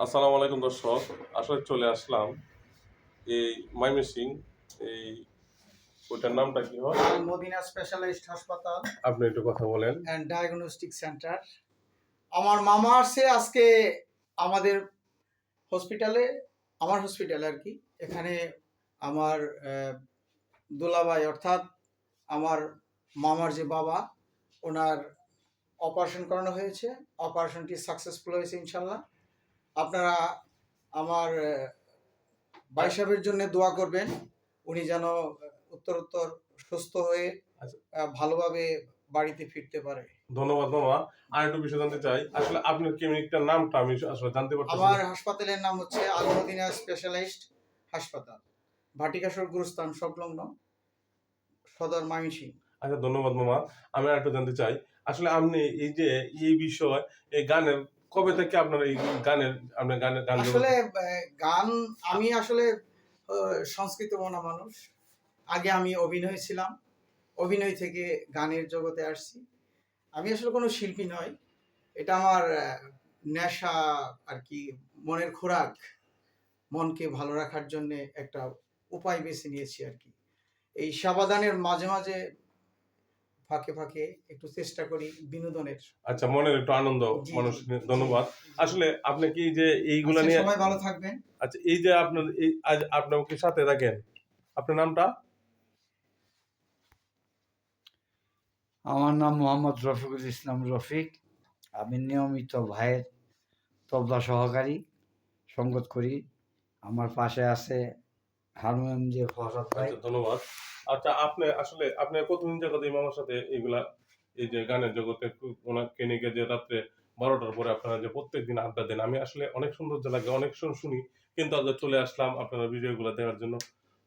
আসসালামু আলাইকুম দর্শক, আসলে চলে আসলাম এই ময়মনসিংহ। এই ওইটার নামটা কি হয়? আল মদিনা স্পেশালাইজড হাসপাতাল আপনি একটু কথা বলেন। And diagnostic centre. আমার মামা আসছে আজকে আমাদের হসপিটালে, আমার হসপিটালে আর কি। এখানে আমার দুলাভাই অর্থাৎ আমার মামার যে বাবা, ওনার অপারেশন করানো হয়েছে। অপারেশনটি সাকসেসফুল হয়েছে ইনশাল্লাহ। আপনারা আমার ভাই সাহেবের জন্য দোয়া করবেন, উনি যেন উত্তরোত্তর সুস্থ হয়ে আচ্ছা, ভালোভাবে বাড়িতে ফিরতে পারে। ধন্যবাদ মামা। আর একটু বিষয় জানতে চাই, আসলে আপনার ক্লিনিকটার নামটা আমি আসলে জানতে পারতেছি আমার না। হাসপাতালের নাম হচ্ছে আল মদিনা স্পেশালাইজড হাসপাতাল, ভাটিকাশর গুরুস্থান সংলগ্ন, সদর ময়মনসিংহ। আচ্ছা, ধন্যবাদ মামা। আমি আর একটু জানতে চাই, আসলে আপনি এই যে এই বিষয়, এই গানের কবে থেকে আপনার এই গানের আপনার গানের গান আসলে গান, আমি আসলে সংস্কৃত মনা মানুষ। আগে আমি অভিনয় ছিলাম, অভিনয় থেকে গানের জগতে আসছি। আমি আসলে কোনো শিল্পী নয়, এটা আমার নেশা আর কি, মনের খোরাক। মনকে ভালো রাখার জন্য একটা উপায় বেছে নিয়েছি আর কি। এই সাবাদানের মাঝে মাঝে ফাঁকে ফাঁকে একটু চেষ্টা করি বিনোদনের। আচ্ছা, মনের একটু আনন্দ জি মানুষ জি ধন্যবাদ। জি। আসলে আপনি কি যে এইগুলা আচ্ছা, নিয়ে, সবাই ভালো থাকবেন। আচ্ছা এই যে আপনার এই আজ আপনার কি সাথে রাখেন, আপনার নামটা? আমার নাম মোহাম্মদ রফিকুল ইসলাম রফিক। আমি নিয়মিত ভাইয়ের তবলা সহকারী, সঙ্গত করি। আমার পাশে আছে হারমোনিয়াম যে ফরহাদ ভাই। আচ্ছা, ধন্যবাদ। আচ্ছা, আপনি আসলে আপনি কতদিন যাবত এই মামার সাথে এইগুলা, এই যে গানের জগতে ওনার ক্লিনিকে যে রাত্রে 12টার পরে আপনারা যে প্রত্যেকদিন আড্ডা দেন, আমি আসলে অনেক সৌন্দর্য লাগে, অনেক শুনি, কিন্তু আজ চলে আসলাম আপনার ভিডিওগুলো দেখার জন্য।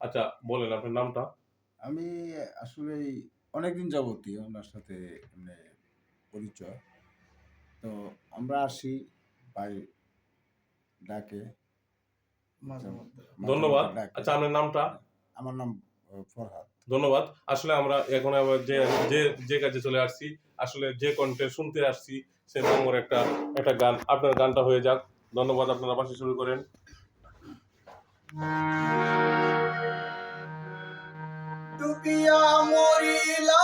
আচ্ছা, বলেন আপনার নামটা। আমি আসলে অনেকদিন যাবতই ওনার সাথে মানে পরিচয়। তো আমরা আসি, ভাই ডাকে, মাঝে মধ্যে মাঝে ধন্যবাদ। মধ্যে ডাকে। আচ্ছা, আপনার নামটা? আমার নাম ফরহাদ। ধন্যবাদ। আসলে আমরা এখন আবার যে যে যে কাজে চলে আসছি, আসলে যে কণ্ঠে শুনতে আসছি, সে নম্বর একটা একটা গান, আপনার গানটা হয়ে যাক। ধন্যবাদ, আপনারা পাশে শুরু করেন। ডুবিয়া মরিলা,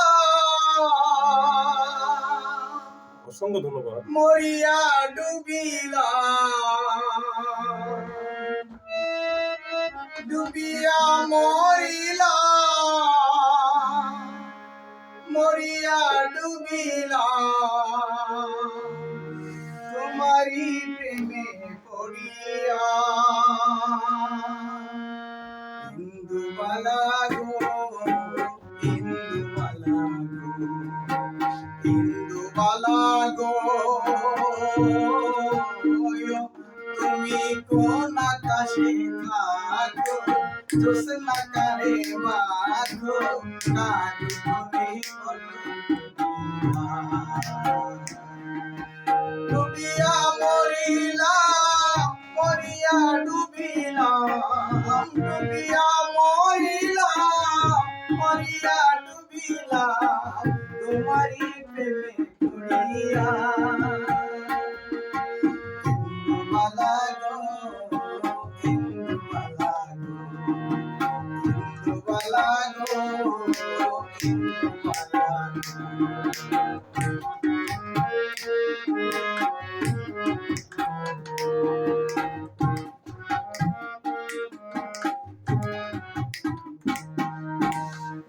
অসংখ্য ধন্যবাদ। মরিয়া ডুবিলা, ডুবিয়া মরিলা, মরিয়া ডুবিলা, তোমারি প্রেমে পড়িয়া। ইন্দুবালা গো, ইন্দুবালা গো, ইন্দুবালা গো, তুমি কোন আকাশে থাকো, জোছনা কারে মাখো, কার মনে বলো ডুবিয়া মরিলাম, মরিয়া ডুবিলাম, ডুবিয়া মরিলাম, মরিয়া ডুবিলাম, তোমারি প্রেমে পড়িয়া। ইন্দুবালা গো, ইন্দুবালা গো, ইন্দুবালা গো, ইন্দুবালা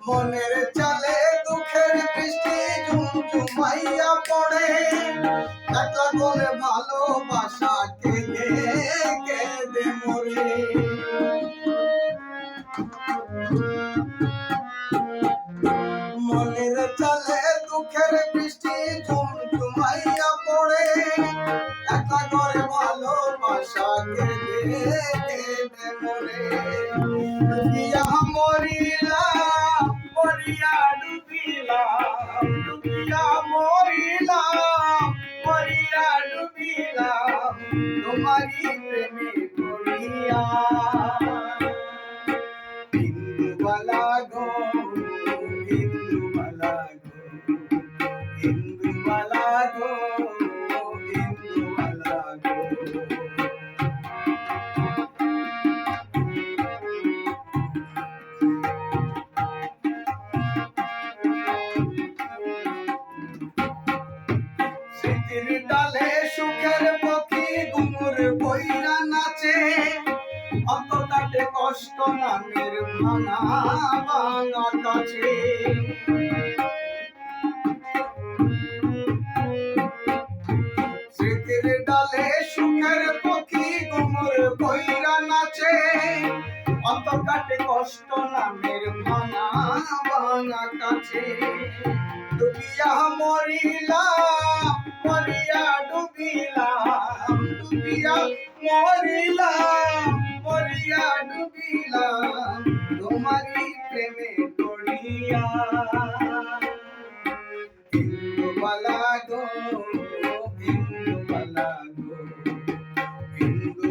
মনের চালে দুঃখের বৃষ্টি ঝুমঝুমাইয়া পড়ে, একলা করে ভালোবাসা কেঁদে কেঁদে মরে। মনের চালে দুঃখের বৃষ্টি ঝুমঝুমাইয়া পড়ে, একলা করে ভালোবাসা কেঁদে কেঁদে মরে। ডুবিয়া মরিলা, মরিয়া ডুবিলা, ডুবিয়া মরিলা, মরিয়া ডুবিলা, তোমারি প্রেমে পড়িয়া। ইন্দুবালা গো, ইন্দুবালা গো, ইন্দুবালা গো, ইন্দুবালা গো। কষ্ট নামের ভাঙা ভাঙা কাছে স্মৃতির ডালে সুখের পক্ষী গুমর কইরা নাচে অন্তর কাটে কষ্ট নামের ভাঙা ভাঙা কাছে ডুবিয়া মরিলাম মরিয়া ডুবিলাম ডুবিয়া মরিলাম মরিয়া ডুবিলাম তোমারই প্রেমে পড়িয়া ইন্দুবালা গো ইন্দুবালা গো ইন্দু